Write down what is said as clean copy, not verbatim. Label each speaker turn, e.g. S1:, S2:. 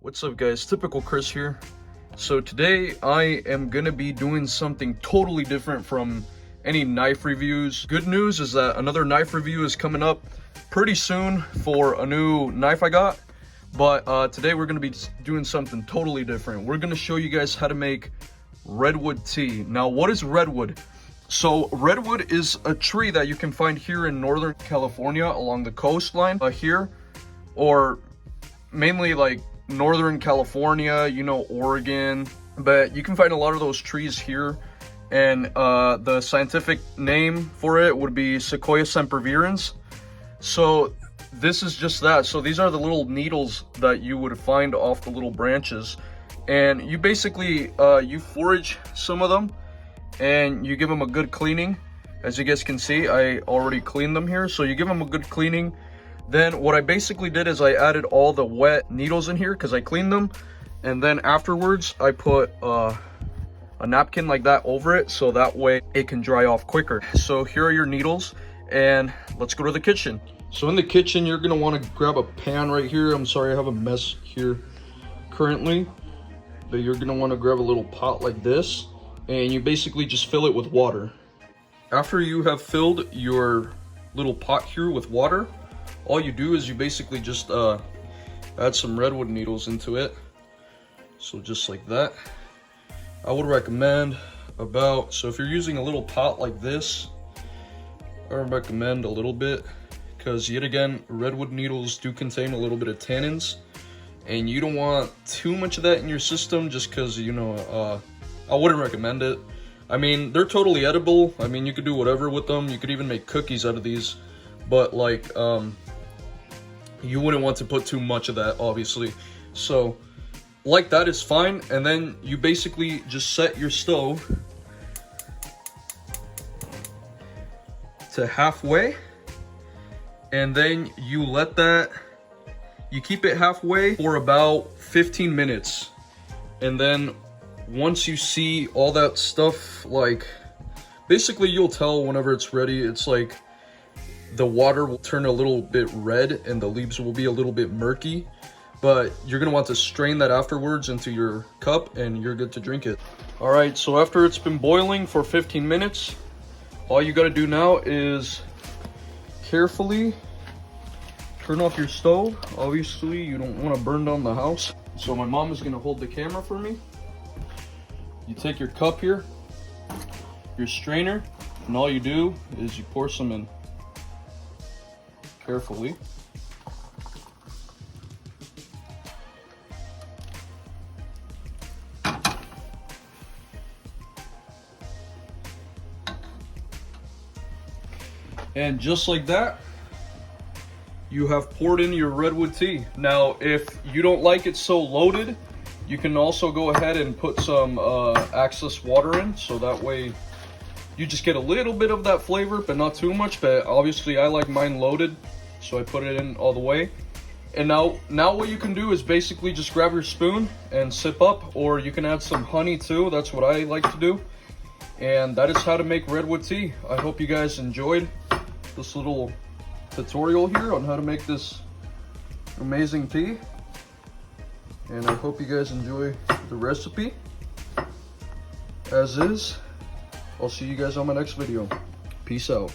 S1: What's up guys, typical Chris here. So today I am gonna be doing something totally different from any knife reviews. Good news is that another knife review is coming up pretty soon for a new knife I got. But today we're gonna be doing something totally different. We're gonna show you guys how to make redwood tea. Now what is redwood? So redwood is a tree that you can find here in Northern California along the coastline here, or mainly like Northern California, you know, Oregon, but you can find a lot of those trees here. And the scientific name for it would be Sequoia sempervirens. So this is just that. So these are the little needles that you would find off the little branches, and you basically you forage some of them and you give them a good cleaning. As you guys can see, I already cleaned them here, so you give them a good cleaning. Then what I basically did is I added all the wet needles in here because I cleaned them, and then afterwards I put a napkin like that over it so that way it can dry off quicker. So here are your needles, and let's go to the kitchen. So in the kitchen you're gonna want to grab a pan right here. I'm sorry I have a mess here currently, but you're gonna want to grab a little pot like this, and you basically just fill it with water. After you have filled your little pot here with water, all you do is you basically just add some redwood needles into it. So just like that. I would recommend about, so if you're using a little pot like this, I would recommend a little bit, because yet again, redwood needles do contain a little bit of tannins, and you don't want too much of that in your system, just because, you know, I wouldn't recommend it. I mean, they're totally edible. I mean, you could do whatever with them. You could even make cookies out of these, but like, you wouldn't want to put too much of that, obviously. So like that is fine. And then you basically just set your stove to halfway, and then you let that, you keep it halfway for about 15 minutes. And then once you see all that stuff, like, basically you'll tell whenever it's ready. It's like the water will turn a little bit red and the leaves will be a little bit murky, but you're gonna want to strain that afterwards into your cup and you're good to drink it. All right, so after it's been boiling for 15 minutes, all you gotta do now is carefully turn off your stove. Obviously you don't want to burn down the house. So my mom is gonna hold the camera for me. You take your cup here, your strainer, and all you do is you pour some in carefully. And just like that, you have poured in your redwood tea. Now, if you don't like it so loaded, you can also go ahead and put some excess water in, so that way you just get a little bit of that flavor, but not too much. But obviously I like mine loaded, so I put it in all the way. And now what you can do is basically just grab your spoon and sip up, or you can add some honey too. That's what I like to do. And that is how to make redwood tea. I hope you guys enjoyed this little tutorial here on how to make this amazing tea. And I hope you guys enjoy the recipe as is. I'll see you guys on my next video. Peace out.